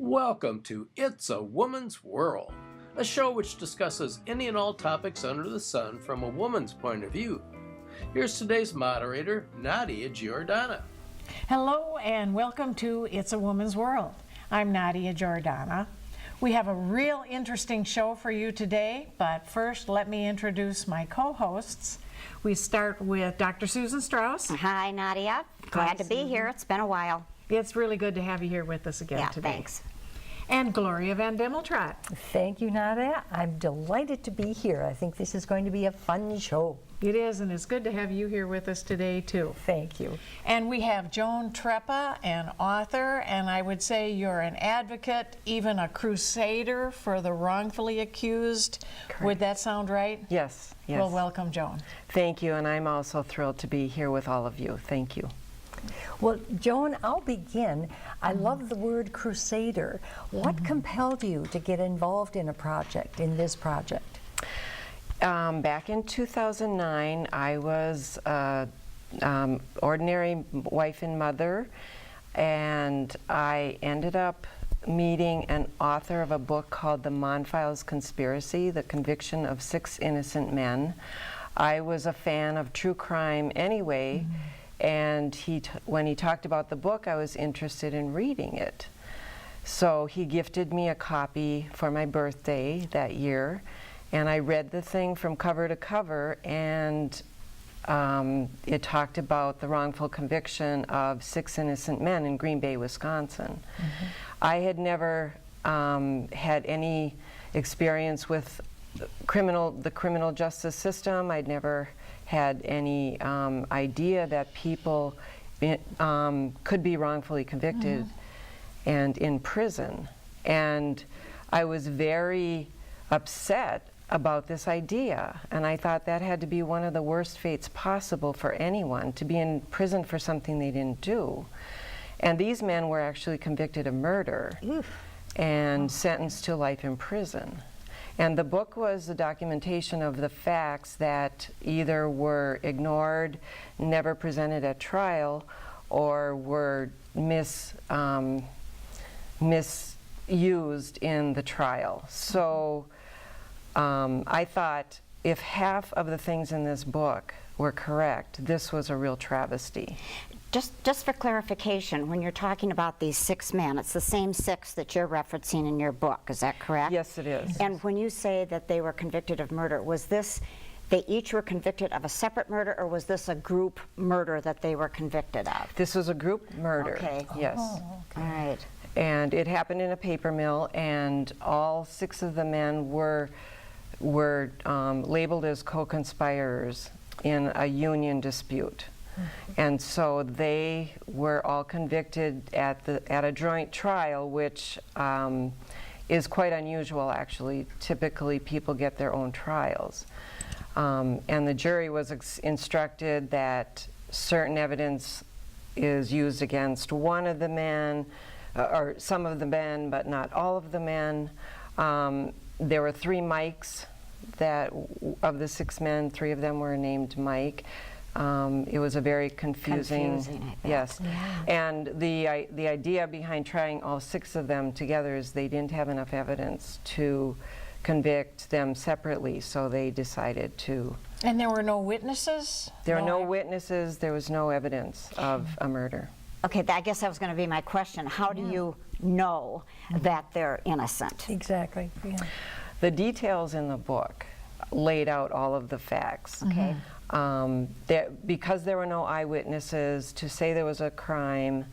Welcome to It's a Woman's World, a show which discusses any and all topics under the sun from a woman's point of view. Here's today's moderator, Nadia Giordana. Hello and welcome to It's a Woman's World. I'm Nadia Giordana. We have a real interesting show for you today, but first let me introduce my co-hosts. We start with Dr. Susan Strauss. Hi, Nadia. Glad to be here. It's been a while. It's really good to have you here with us again today. Thanks. And Gloria Van Dimmeltrot. Thank you, Nadia. I'm delighted to be here. I think this is going to be a fun show. It is, and it's good to have you here with us today, too. Thank you. And we have Joan Treppa, an author, and I would say you're an advocate, even a crusader for the wrongfully accused. Correct. Would that sound right? Yes, yes. Well, welcome, Joan. Thank you, and I'm also thrilled to be here with all of you. Thank you. Well, Joan, I'll begin. I love the word crusader. What compelled you to get involved in this project? Back in 2009, I was an ordinary wife and mother, and I ended up meeting an author of a book called The Monfiles Conspiracy, The Conviction of 6 Innocent Men. I was a fan of true crime anyway, and when he talked about the book, I was interested in reading it. So he gifted me a copy for my birthday that year, and I read the thing from cover to cover, and it talked about the wrongful conviction of 6 innocent men in Green Bay, Wisconsin. I had never had any experience with the criminal justice system. I'd never had any idea that people could be wrongfully convicted and in prison. And I was very upset about this idea, and I thought that had to be one of the worst fates possible for anyone, to be in prison for something they didn't do. And these men were actually convicted of murder and sentenced to life in prison. And the book was a documentation of the facts that either were ignored, never presented at trial, or were misused in the trial. So I thought if half of the things in this book were correct, this was a real travesty. Just for clarification, when you're talking about these 6 men, it's the same 6 that you're referencing in your book, is that correct? Yes, it is. And when you say that they were convicted of murder, was this, they each were convicted of a separate murder, or was this a group murder that they were convicted of? This was a group murder. Okay. Yes. All right. And it happened in a paper mill, and all 6 of the men were labeled as co-conspirators in a union dispute. And so they were all convicted at a joint trial, which is quite unusual, actually. Typically, people get their own trials. And the jury was instructed that certain evidence is used against one of the men, or some of the men, but not all of the men. There were 3 Mikes of the 6 men, 3 of them were named Mike. It was a very confusing I think. Yes. Yeah. And the idea behind trying all 6 of them together is they didn't have enough evidence to convict them separately, so they decided to. And there were no witnesses? There were no witnesses. There was no evidence of a murder. Okay, I guess that was going to be my question. How do you know that they're innocent? Exactly. Yeah. The details in the book laid out all of the facts. Okay. Because there were no eyewitnesses to say there was a crime,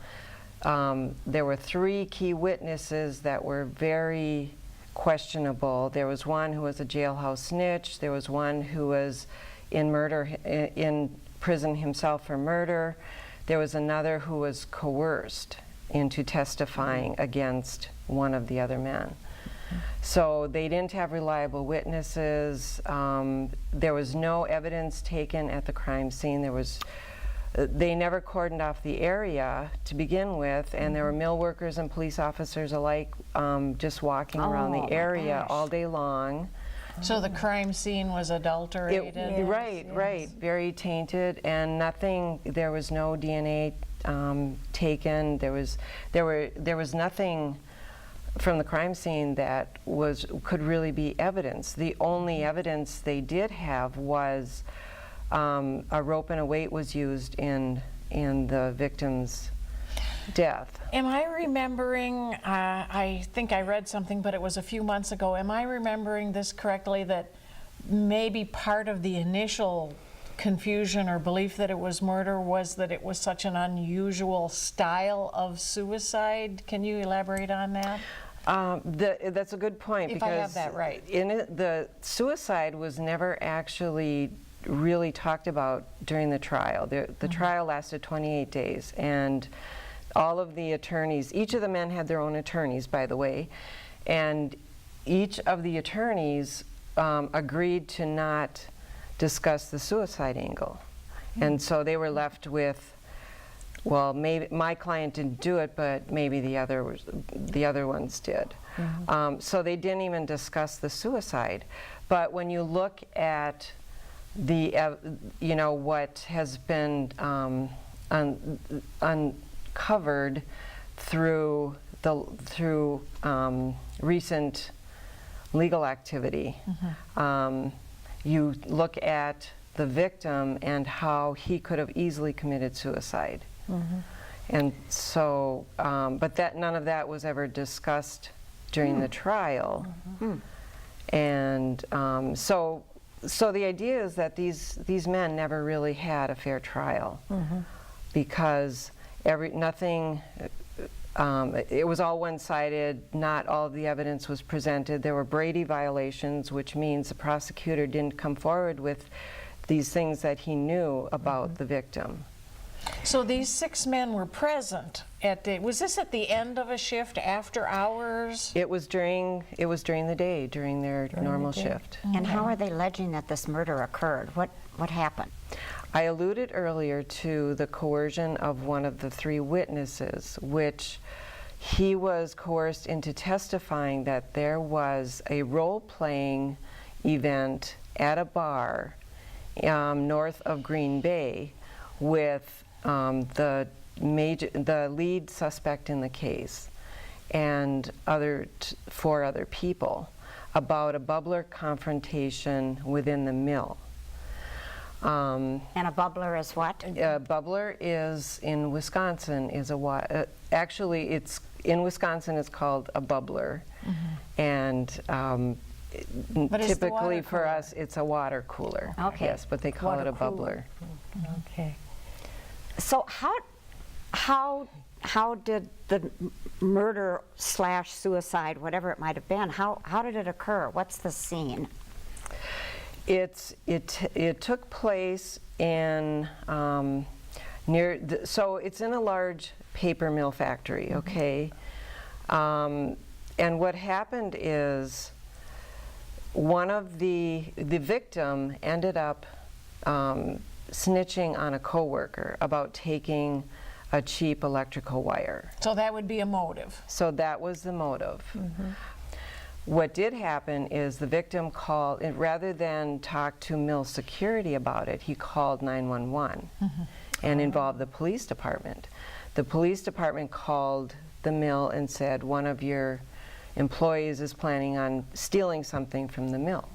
there were 3 key witnesses that were very questionable. There was one who was a jailhouse snitch. There was one who was in prison himself for murder. There was another who was coerced into testifying against one of the other men. So they didn't have reliable witnesses. There was no evidence taken at the crime scene. They never cordoned off the area to begin with, and there were mill workers and police officers alike just walking around the area all day long. So the crime scene was adulterated? Right, very tainted, and there was no DNA taken. There was nothing from the crime scene that could really be evidence. The only evidence they did have was a rope and a weight was used in the victim's death. Am I remembering, I think I read something, but it was a few months ago, am I remembering this correctly, that maybe part of the initial confusion or belief that it was murder was that it was such an unusual style of suicide? Can you elaborate on that? That's a good point. If I have that right. The suicide was never actually really talked about during the trial. The trial lasted 28 days, and all of the attorneys, each of the men had their own attorneys, by the way, and each of the attorneys agreed to not discuss the suicide angle. And so they were left with, well, maybe my client didn't do it, but maybe the other ones did. So they didn't even discuss the suicide. But when you look at the, what has been uncovered through recent legal activity, you look at the victim and how he could have easily committed suicide. And so, but none of that was ever discussed during the trial. And so the idea is that these men never really had a fair trial, because it was all one-sided. Not all of the evidence was presented. There were Brady violations, which means the prosecutor didn't come forward with these things that he knew about the victim. So these 6 men were present was this at the end of a shift, after hours? It was during the day, during their normal shift. And how are they alleging that this murder occurred? What happened? I alluded earlier to the coercion of one of the 3 witnesses, which he was coerced into testifying that there was a role-playing event at a bar north of Green Bay with the lead suspect in the case and 4 other people about a bubbler confrontation within the mill. And a bubbler is what? A bubbler is in Wisconsin actually it's in Wisconsin it's called a bubbler, and typically for us it's a water cooler. Okay. Yes, but they call it a bubbler. Okay. So how did the murder / suicide, whatever it might have been, how did it occur? What's the scene? It took place in so it's in a large paper mill factory, okay? And what happened is one of the victim ended up snitching on a coworker about taking a cheap electrical wire. So that would be a motive. So that was the motive. What did happen is the victim called, rather than talk to mill security about it, he called 911 and involved the police department. The police department called the mill and said, one of your employees is planning on stealing something from the mill.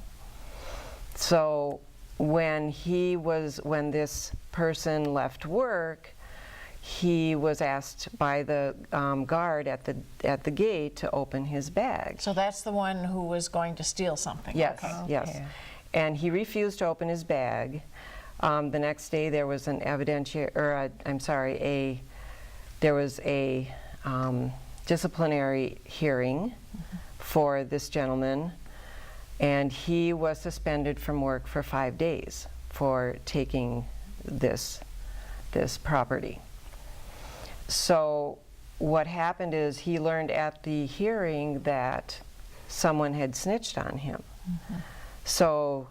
So when this person left work, he was asked by the guard at the gate to open his bag. So that's the one who was going to steal something? Yes, Okay. yes. And he refused to open his bag. The next day there was an there was a disciplinary hearing for this gentleman, and he was suspended from work for 5 days for taking this property. So what happened is he learned at the hearing that someone had snitched on him. So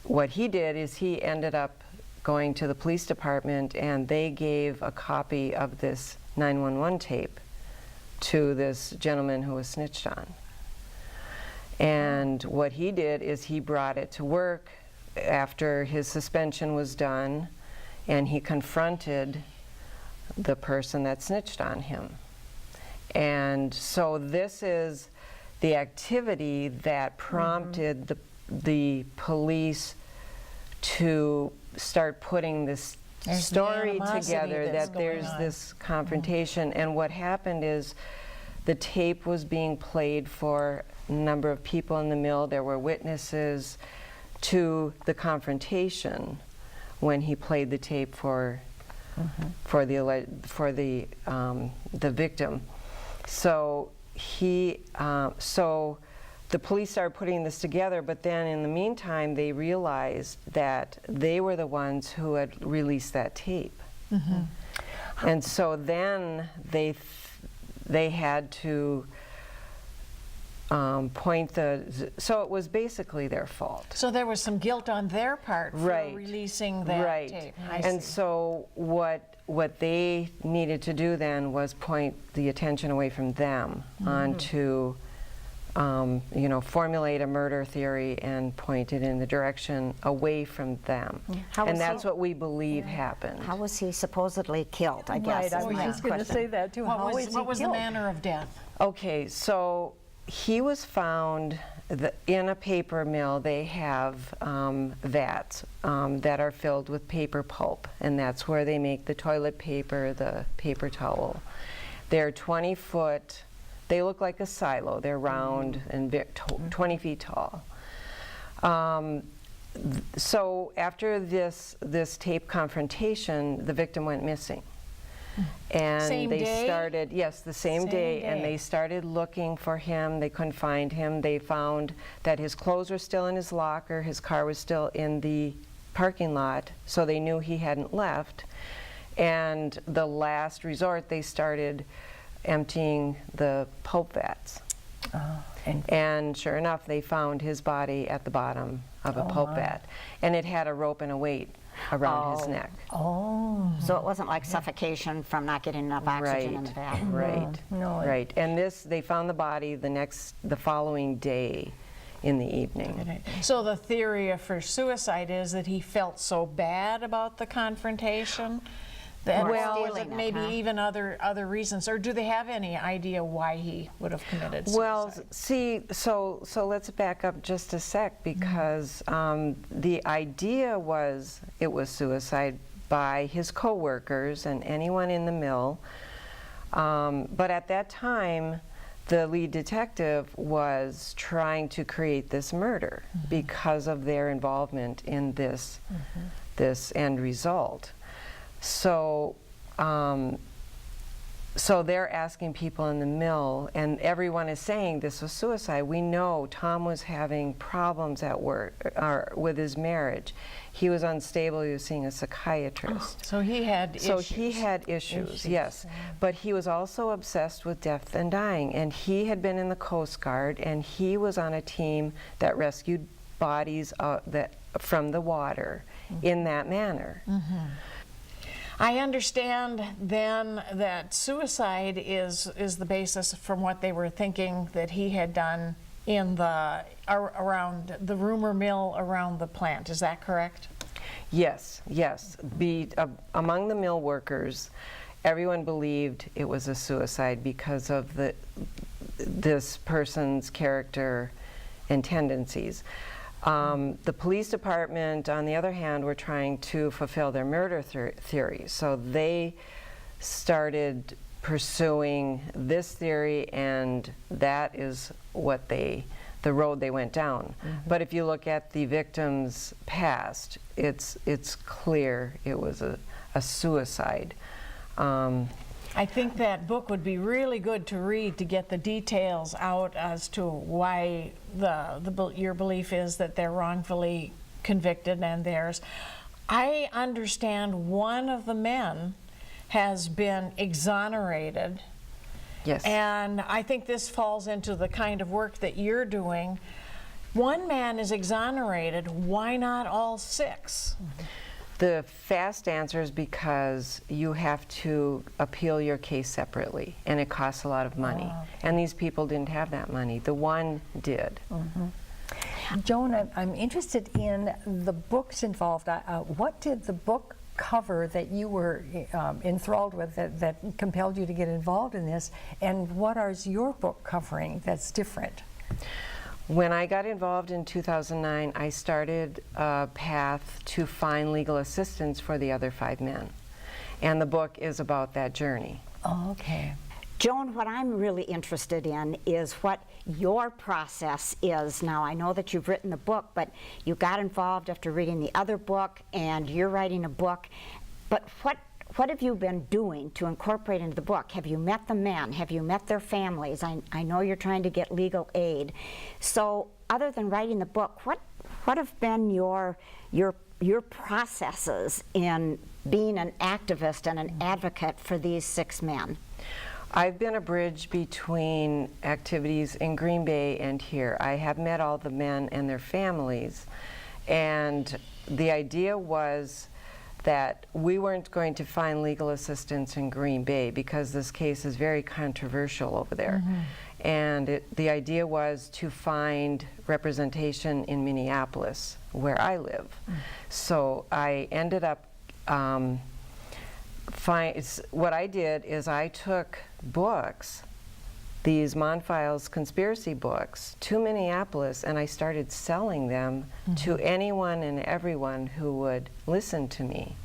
what he did is he ended up going to the police department, and they gave a copy of this 911 tape to this gentleman who was snitched on. And what he did is he brought it to work after his suspension was done, and he confronted the person that snitched on him. And so this is the activity that prompted the police to start putting this There's the story animosity together, that's that there's going on. this confrontation. And what happened is the tape was being played for a number of people in the mill. There were witnesses to the confrontation when he played the tape for the victim. So so the police started putting this together, but then in the meantime they realized that they were the ones who had released that tape. And so then they had to so it was basically their fault. So there was some guilt on their part for Right. releasing that tape. I And see. so what they needed to do then was point the attention away from them onto, formulate a murder theory and point it in the direction away from them. How And was that's he- what we believe happened. How was he supposedly killed, I guess? Right, is I was my just going to question. say that too. How was he what was the killed? manner of death? Okay, so he was found in a paper mill. They have vats that are filled with paper pulp, and that's where they make the toilet paper, the paper towel. They're 20-foot. They look like a silo. They're round and 20 feet tall. So after this tape confrontation, the victim went missing. And Same they day? started, yes, the same day, and day. they started looking for him. They couldn't find him. They found that his clothes were still in his locker, his car was still in the parking lot, so they knew he hadn't left. And the last resort, they started emptying the pulp vats. And sure enough, they found his body at the bottom of a pulp vat. And it had a rope and a weight around his neck. So it wasn't like suffocation from not getting enough oxygen in the vat. Right, No, right. And they found the body the following day in the evening. So the theory for suicide is that he felt so bad about the confrontation that, Or or was stealing it it, maybe huh? even other reasons, or do they have any idea why he would have committed suicide? Well, see, so let's back up just a sec, because the idea was it was suicide by his coworkers and anyone in the mill. But at that time, the lead detective was trying to create this murder because of their involvement in this end result. So, so they're asking people in the mill, and everyone is saying this was suicide. We know Tom was having problems at work or with his marriage. He was unstable. He was seeing a psychiatrist. So he had issues. So he had issues, yes. But he was also obsessed with death and dying. And he had been in the Coast Guard, and he was on a team that rescued bodies from the water in that manner. I understand then that suicide is the basis from what they were thinking that he had done in around the rumor mill around the plant. Is that correct? Yes, yes. Among the mill workers, everyone believed it was a suicide because of this person's character and tendencies. The police department, on the other hand, were trying to fulfill their murder theory. So they started pursuing this theory, and that is what the road they went down. But if you look at the victim's past, it's clear it was a suicide. I think that book would be really good to read to get the details out as to why your belief is that they're wrongfully convicted and theirs. I understand one of the men has been exonerated. Yes. And I think this falls into the kind of work that you're doing. One man is exonerated. Why not all six? The fast answer is because you have to appeal your case separately, and it costs a lot of money. And these people didn't have that money. The one did. Joan, I'm interested in the books involved. What did the book cover that you were enthralled with that compelled you to get involved in this, and what is your book covering that's different? When I got involved in 2009, I started a path to find legal assistance for the other 5 men. And the book is about that journey. Oh, okay. Joan, what I'm really interested in is what your process is. Now, I know that you've written the book, but you got involved after reading the other book, and you're writing a book. But what have you been doing to incorporate into the book? Have you met the men? Have you met their families? I know you're trying to get legal aid. So, other than writing the book, what have been your processes in being an activist and an advocate for these 6 men? I've been a bridge between activities in Green Bay and here. I have met all the men and their families, and the idea was that we weren't going to find legal assistance in Green Bay because this case is very controversial over there. And the idea was to find representation in Minneapolis, where I live. So I ended up what I did is I took books, these Monfiles conspiracy books, to Minneapolis, and I started selling them to anyone and everyone who would listen to me.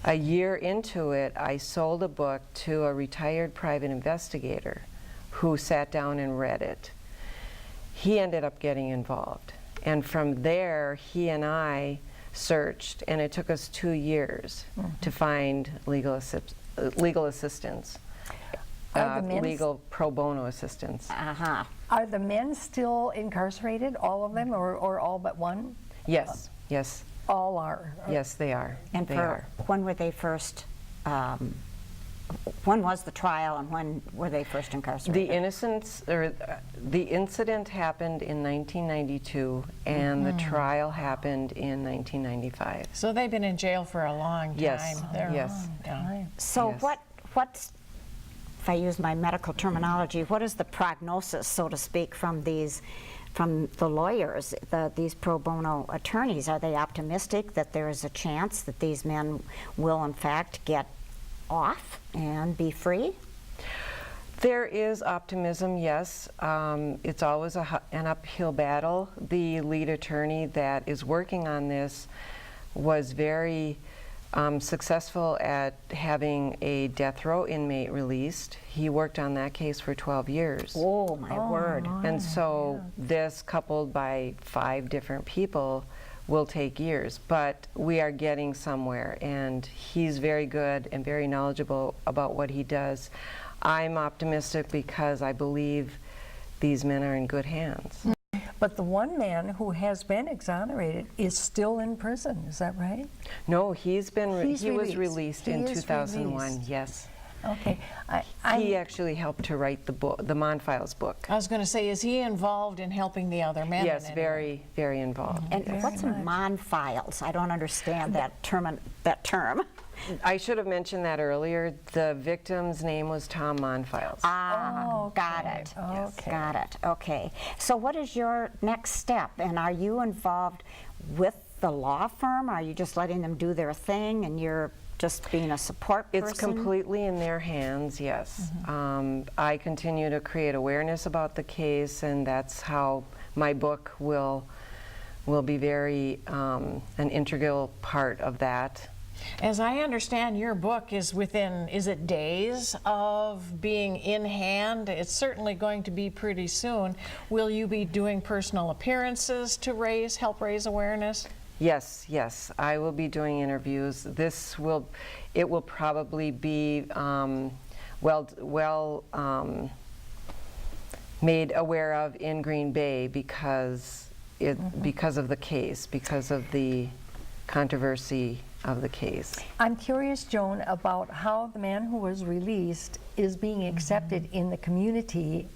A year into it, I sold a book to a retired private investigator who sat down and read it. He ended up getting involved, and from there he and I searched, and it took us 2 years to find legal assistance, legal pro bono assistance. Are the men still incarcerated, all of them, or all but one? Yes, yes. All are? Yes, they are. And when were they first, when was the trial and when were they first incarcerated? The incident happened in 1992 and the trial happened in 1995. So they've been in jail for a long time. Yes, They're yes. a long time. So Yes. what's, if I use my medical terminology, what is the prognosis, so to speak, from the lawyers, these pro bono attorneys? Are they optimistic that there is a chance that these men will in fact get off and be free? There is optimism, yes. It's always an uphill battle. The lead attorney that is working on this was very successful at having a death row inmate released. He worked on that case for 12 years. Oh, my word. And so this, coupled by 5 different people, will take years, but we are getting somewhere, and he's very good and very knowledgeable about what he does. I'm optimistic because I believe these men are in good hands. But the one man who has been exonerated is still in prison, is that right? No, he was released He in is 2001, released. yes. Okay. He actually helped to write the book, the Monfiles book. I was going to say, is he involved in helping the other men? Yes, in any way? very, very involved. And yes. what's a Monfiles? I don't understand that term. I should have mentioned that earlier. The victim's name was Tom Monfiles. Got it. Okay. Got it. Okay. So what is your next step? And are you involved with the law firm? Are you just letting them do their thing and you're just being a support person? It's completely in their hands, yes. I continue to create awareness about the case, and that's how my book will be very an integral part of that. As I understand, your book is within, is it days of being in hand? It's certainly going to be pretty soon. Will you be doing personal appearances to help raise awareness? Yes, yes, I will be doing interviews. It will probably be made aware of in Green Bay because of the case, because of the controversy of the case. I'm curious, Joan, about how the man who was released is being accepted in the community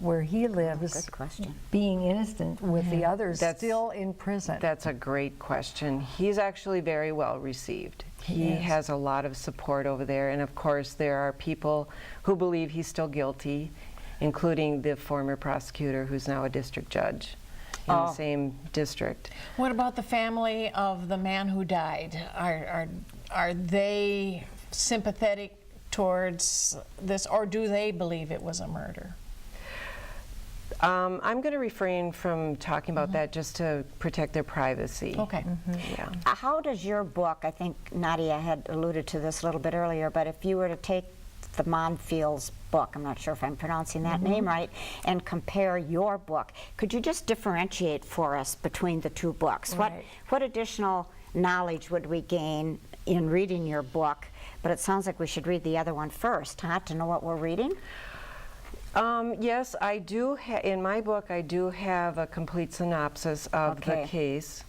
where he lives, Good question. being innocent with the others still in prison. That's a great question. He's actually very well received. He has a lot of support over there, and of course there are people who believe he's still guilty, including the former prosecutor who's now a district judge in the same district. What about the family of the man who died? are they sympathetic towards this, or do they believe it was a murder? I'm going to refrain from talking about that just to protect their privacy. Okay. Yeah. How does your book, I think Nadia had alluded to this a little bit earlier, but if you were to take the Monfield's book, I'm not sure if I'm pronouncing that name right, and compare your book, could you just differentiate for us between the two books? Right. What additional knowledge would we gain in reading your book? But it sounds like we should read the other one first, huh, to know what we're reading? Yes, I do. In my book, I do have a complete synopsis of the case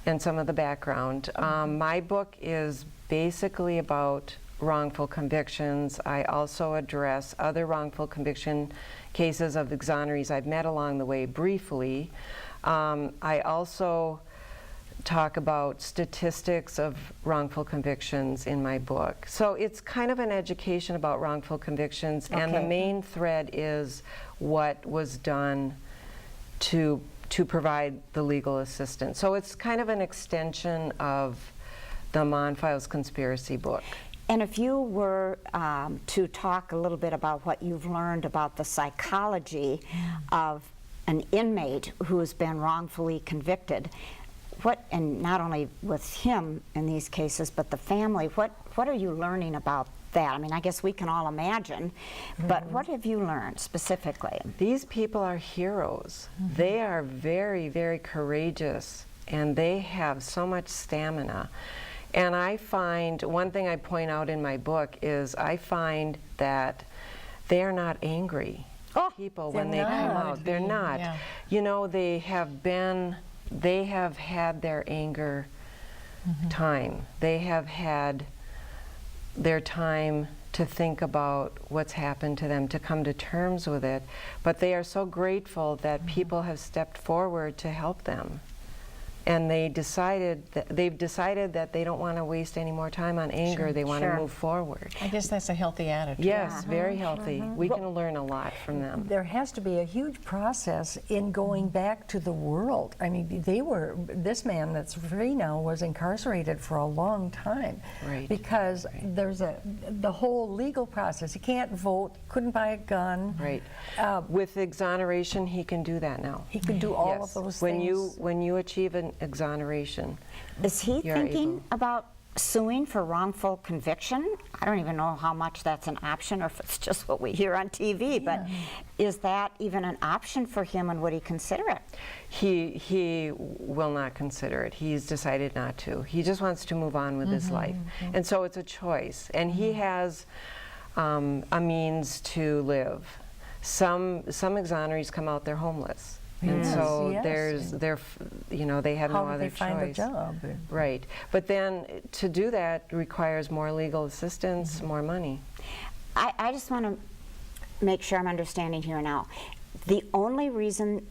and some of the background. My book is basically about wrongful convictions. I also address other wrongful conviction cases of exonerees I've met along the way briefly. I also talk about statistics of wrongful convictions in my book. So it's kind of an education about wrongful convictions, and the main thread is what was done to provide the legal assistance. So it's kind of an extension of the Monfils conspiracy book. And if you were to talk a little bit about what you've learned about the psychology of an inmate who's been wrongfully convicted, and not only with him in these cases, but the family, what are you learning about that? I mean, I guess we can all imagine, but what have you learned specifically? These people are heroes. They are very, very courageous, and they have so much stamina. And I find, one thing I point out in my book is I find that they are not angry people when they come out. They're not. Yeah. You know, they have had their anger time. They have had their time to think about what's happened to them, to come to terms with it. But they are so grateful that people have stepped forward to help them. And they've decided that they don't want to waste any more time on anger. They want to move forward. I guess that's a healthy attitude. Yes, very healthy. We can learn a lot from them. There has to be a huge process in going back to the world. I mean, this man that's free now was incarcerated for a long time. Right. Because there's the whole legal process. He can't vote, couldn't buy a gun. Right. With exoneration, he can do that now. He can do all of those things. When you achieve an exoneration. Is he You're thinking able. about suing for wrongful conviction? I don't even know how much that's an option or if it's just what we hear on TV, but is that even an option for him, and would he consider it? He will not consider it. He's decided not to. He just wants to move on with his life. And so it's a choice. And he has a means to live. Some exonerees come out, they're homeless. And so they have no other choice. How do they find a job? Right. But then to do that requires more legal assistance, more money. I just want to make sure I'm understanding here now. The only reason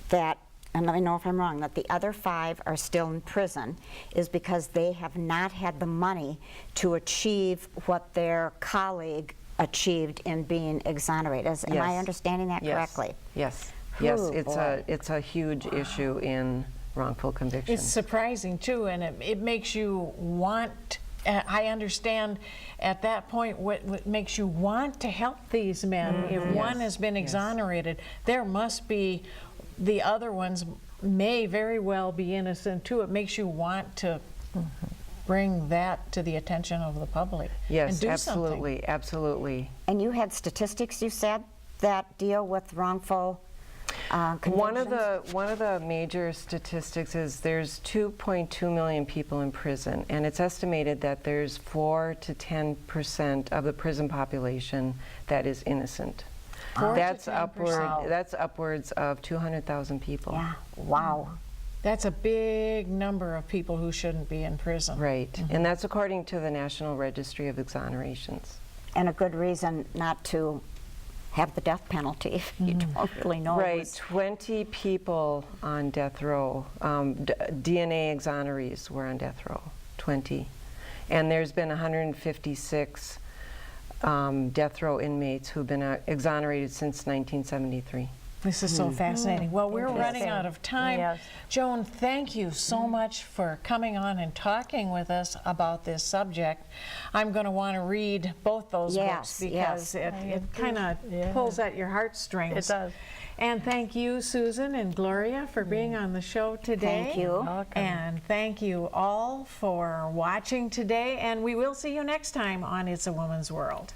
that, and let me know if I'm wrong, that the other 5 are still in prison is because they have not had the money to achieve what their colleague achieved in being exonerated. Am I understanding that correctly? Yes. Yes, Oh, it's a huge issue in wrongful conviction. It's surprising too, and it makes you want. I understand at that point what makes you want to help these men. If one has been exonerated, there must be the other ones may very well be innocent too. It makes you want to bring that to the attention of the public. Yes, and do absolutely, something. absolutely. And you had statistics, you said, that deal with wrongful convictions? One of the major statistics is there's 2.2 million people in prison, and it's estimated that there's 4 to 10% of the prison population that is innocent. That's upwards of 200,000 people. Yeah, wow. That's a big number of people who shouldn't be in prison. Right, and that's according to the National Registry of Exonerations. And a good reason not to have the death penalty if you don't really know. Right, 20 people on death row, DNA exonerees were on death row, 20. And there's been 156 death row inmates who've been exonerated since 1973. This is so fascinating. Well, we're running Interesting. out of time. Yes. Joan, thank you so much for coming on and talking with us about this subject. I'm going to want to read both those books Yes, because it kind of pulls at your heartstrings. It does. And thank you, Susan and Gloria, for being on the show today. Thank you. Welcome. And thank you all for watching today. And we will see you next time on It's a Woman's World.